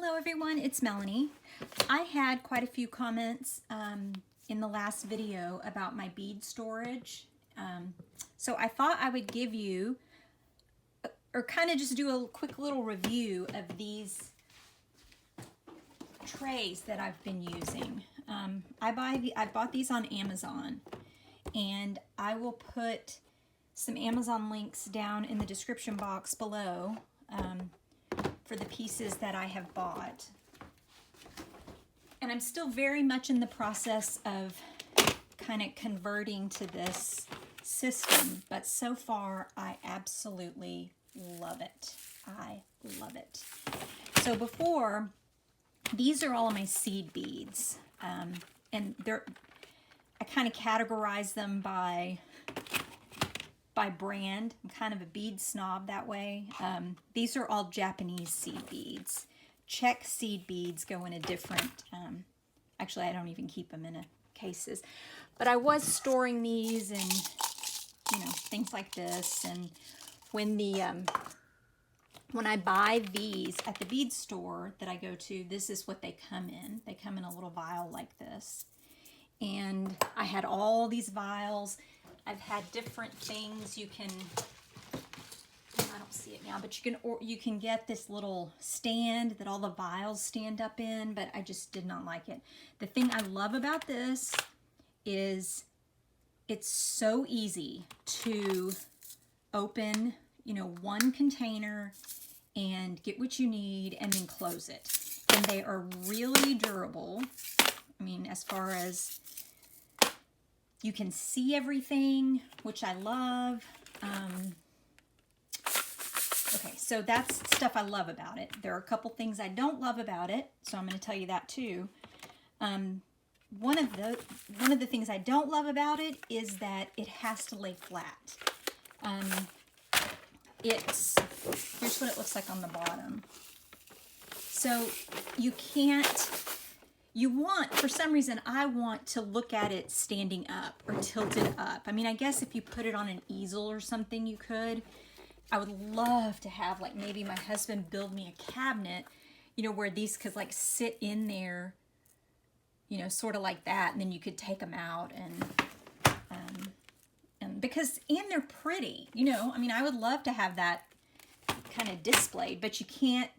Hello everyone, it's Melanie. I had quite a few comments in the last video about my bead storage. So I thought I would give you, or kind of just do a quick little review of these trays that I've been using. I bought these on Amazon, and I will put some Amazon links down in the description box below for the pieces that I have bought. And I'm still very much in the process of kind of converting to this system, but so far I absolutely love it. I love it. So before, these are all of my seed beads, and I kind of categorize them by brand. I'm kind of a bead snob that way. These are all Japanese seed beads. Czech seed beads go in a different, actually I don't even keep them in cases, but I was storing these in, things like this. And when I buy these at the bead store that I go to, this is what they come in. They come in a little vial like this. And I had all these vials. I've had different things. You can, I don't see it now, but you can get this little stand that all the vials stand up in, but I just did not like it. The thing I love about this is it's so easy to open, one container and get what you need and then close it. And they are really durable. I mean, as far as you can see everything, which I love. Okay, so that's stuff I love about it. There are a couple things I don't love about it, so I'm going to tell you that too. One of the things I don't love about it is that it has to lay flat. Here's what it looks like on the bottom. So for some reason, I want to look at it standing up or tilted up. I mean, I guess if you put it on an easel or something, you could. I would love to have, like, maybe my husband build me a cabinet, where these could, like, sit in there, sort of like that, and then you could take them out and they're pretty, I mean, I would love to have that kind of displayed, but you can't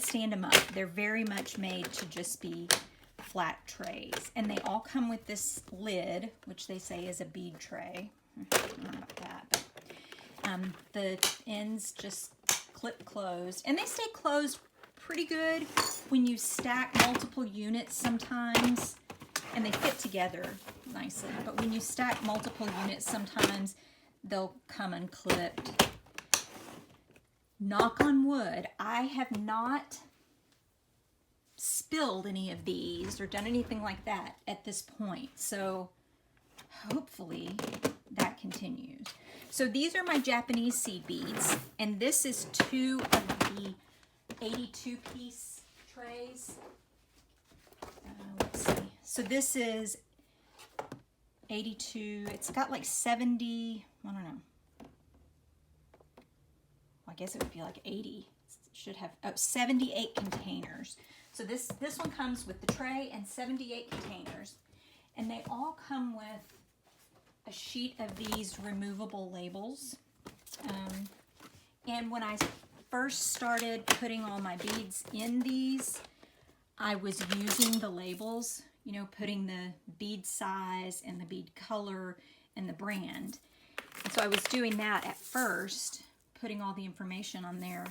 stand them up. They're very much made to just be flat trays, and they all come with this lid, which they say is a bead tray. I don't know about that, but the ends just clip closed, and they stay closed pretty good when you stack multiple units sometimes, and they fit together nicely. But when you stack multiple units, sometimes they'll come unclipped. Knock on wood, I have not spilled any of these or done anything like that at this point, so hopefully that continues. So these are my Japanese seed beads, and this is 2 of the 82-piece trays. Let's see. So this is 82. It's got like 70, I don't know. I guess it would be like 80. It should have 78 containers. So this one comes with the tray and 78 containers, and they all come with a sheet of these removable labels. And when I first started putting all my beads in these, I was using the labels, putting the bead size and the bead color and the brand. And so I was doing that at first, putting all the information on there.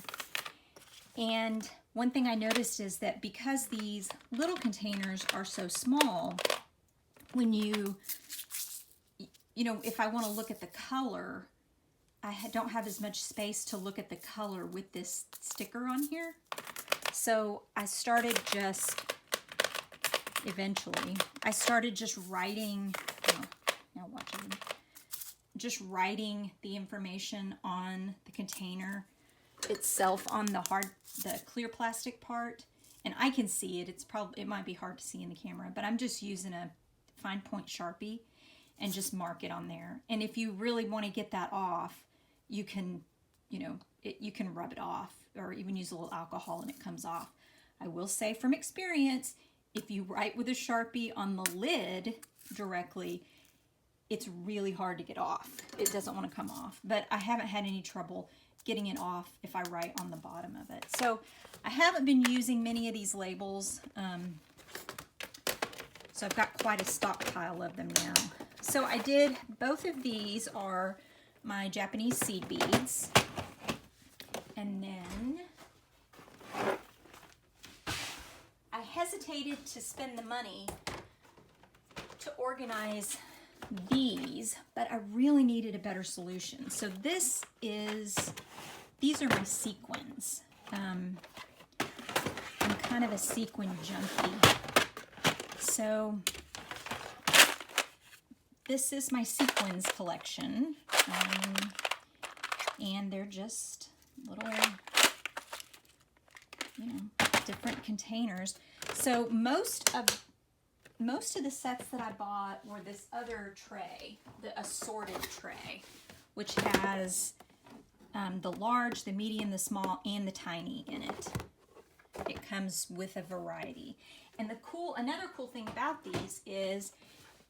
And one thing I noticed is that because these little containers are so small, when if I want to look at the color, I don't have as much space to look at the color with this sticker on here. So I started just writing, now watch it, just writing the information on the container itself on the clear plastic part, and I can see it. It might be hard to see in the camera, but I'm just using a fine point Sharpie and just mark it on there. And if you really want to get that off, you can, you can rub it off, or even use a little alcohol and it comes off. I will say from experience, if you write with a Sharpie on the lid directly, it's really hard to get off. It doesn't want to come off, but I haven't had any trouble getting it off if I write on the bottom of it. So I haven't been using many of these labels, so I've got quite a stockpile of them now. So I did, both of these are my Japanese seed beads, and then I hesitated to spend the money to organize these, but I really needed a better solution. So these are my sequins. I'm kind of a sequin junkie. So this is my Sequins collection. And they're just little, different containers. So most of the sets that I bought were this other tray, the assorted tray, which has the large, the medium, the small, and the tiny in it. It comes with a variety. And another cool thing about these is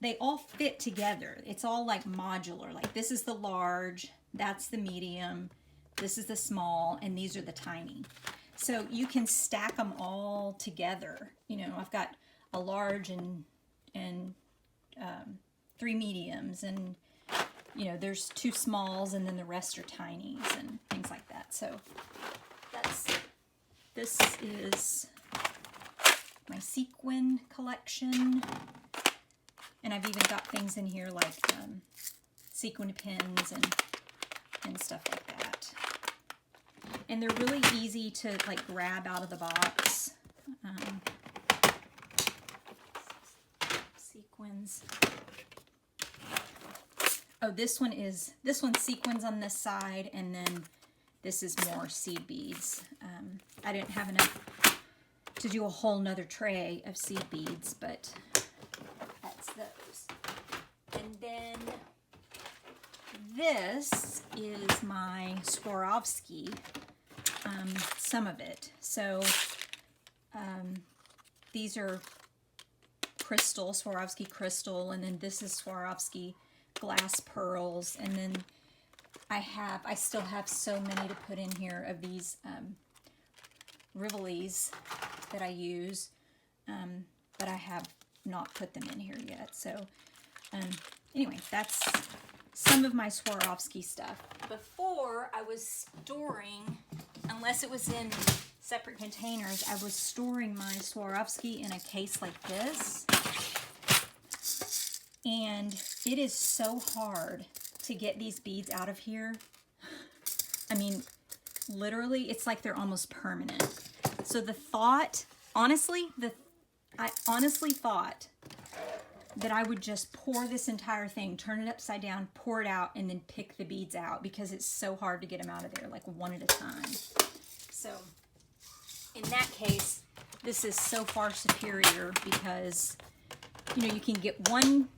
they all fit together. It's all like modular. Like this is the large, that's the medium, this is the small, and these are the tiny. So you can stack them all together. I've got a large and 3 mediums, and there's 2 smalls, and then the rest are tinies and things like that. So this is my Sequin collection, and I've even got things in here like sequin pins and stuff like that. And they're really easy to like grab out of the box. Sequins. Oh, this one's sequins on this side, and then this is more seed beads. I didn't have enough to do a whole nother tray of seed beads, but that's those. And then this is my Swarovski, some of it. So these are crystal, Swarovski crystal, and then this is Swarovski glass pearls, and then I still have so many to put in here of these Rivolis that I use, but I have not put them in here yet. So anyway, that's some of my Swarovski stuff. Before, I was storing, unless it was in separate containers, I was storing my Swarovski in a case like this. And it is so hard to get these beads out of here. I mean, literally, it's like they're almost permanent. So the thought, honestly, I honestly thought that I would just pour this entire thing, turn it upside down, pour it out, and then pick the beads out, because it's so hard to get them out of there, like one at a time. So in that case, this is so far superior, because you can get one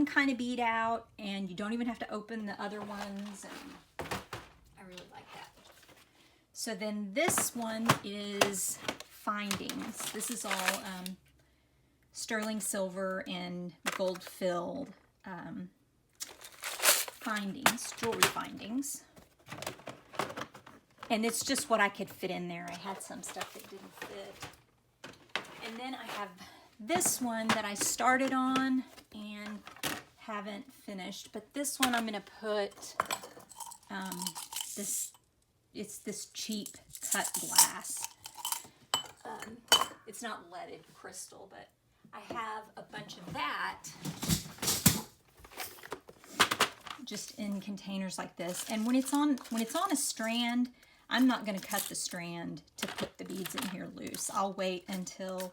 kind of bead out, and you don't even have to open the other ones, and I really like that. So then this one is Findings. This is all sterling silver and gold filled findings, jewelry findings. And it's just what I could fit in there. I had some stuff that didn't fit. And then I have this one that I started on and haven't finished, but this one I'm going to put it's this cheap cut glass. It's not leaded crystal, but I have a bunch of that just in containers like this. And when it's on a strand, I'm not going to cut the strand to put the beads in here loose. I'll wait until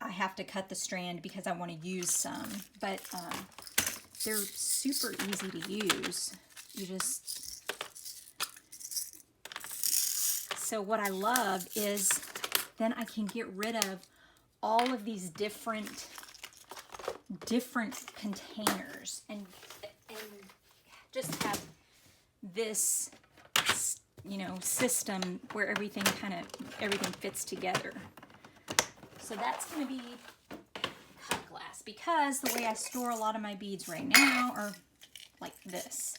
I have to cut the strand because I want to use some, but they're super easy to use. So what I love is then I can get rid of all of these different containers and just have this you know, system where everything fits together. So that's going to be cut glass, because the way I store a lot of my beads right now are like this.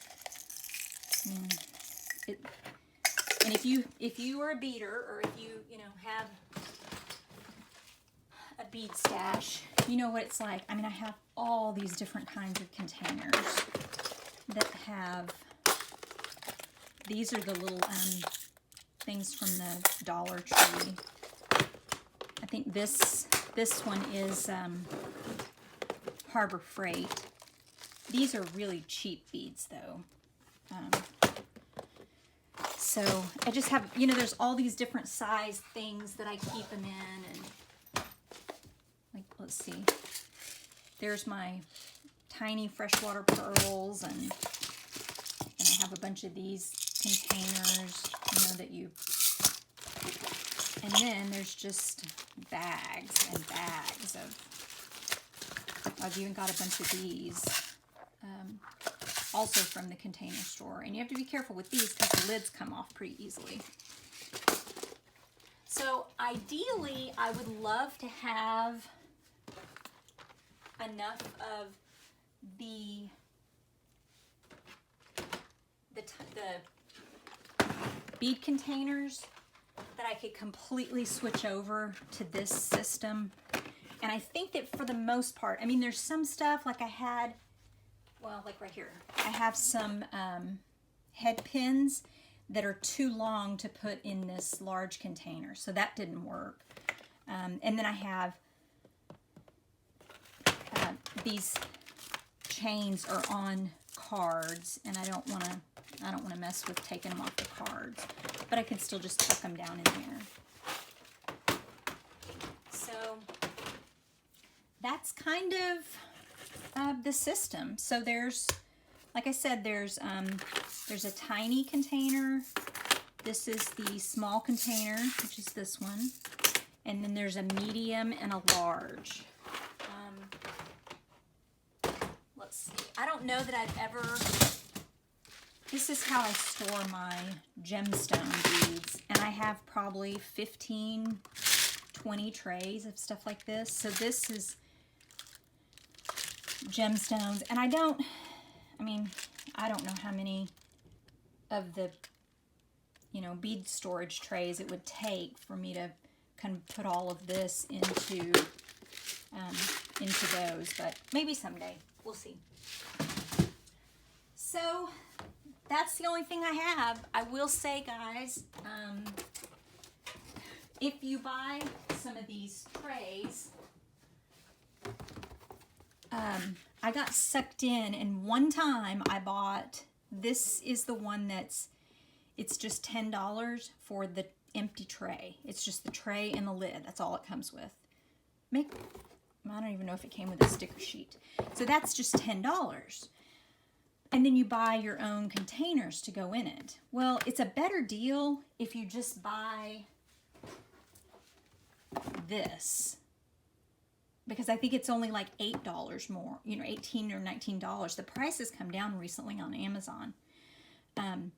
And if you are a beader, or if you know, have a bead stash, you know what it's like. I mean, I have all these different kinds of containers that have, these are the little things from the Dollar Tree. I think this one is Harbor Freight. These are really cheap beads though. So I just have, you know, there's all these different size things that I keep them in. And like, let's see, there's my tiny freshwater pearls, and I have a bunch of these containers, you know, that you, and then there's just bags and bags of, I've even got a bunch of these, also from the Container Store. And you have to be careful with these because the lids come off pretty easily. So ideally, I would love to have enough of the bead containers that I could completely switch over to this system. And I think that for the most part, I mean, there's some stuff like I had, well, like right here, I have some head pins that are too long to put in this large container, so that didn't work. And then I have these chains are on cards, and I don't want to mess with taking them off the cards, but I can still just tuck them down in there. So that's kind of the system. So there's, like I said, there's a tiny container. This is the small container, which is this one, and then there's a medium and a large. Let's see. I don't know that I've ever. This is how I store my gemstone beads, and I have probably 15, 20 trays of stuff like this. So this is gemstones, and I don't know how many of the, you know, bead storage trays it would take for me to kind of put all of this into those, but maybe someday. We'll see. So that's the only thing I have. I will say, guys, if you buy some of these trays, I got sucked in, and one time I bought, this is the one it's just $10 for the empty tray. It's just the tray and the lid. That's all it comes with. I don't even know if it came with a sticker sheet. So that's just $10. And then you buy your own containers to go in it. Well, it's a better deal if you just buy this, because I think it's only like $8 more, you know, $18 or $19. The price has come down recently on Amazon. And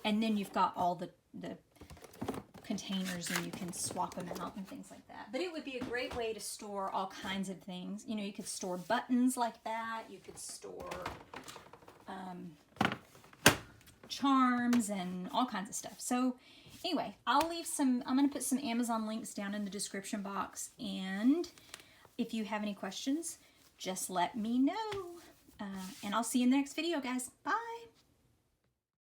then you've got all the containers, and you can swap them out and things like that. But it would be a great way to store all kinds of things. You know, you could store buttons like that. You could store charms and all kinds of stuff. So anyway, I'm going to put some Amazon links down in the description box. And if you have any questions, just let me know. And I'll see you in the next video, guys. Bye.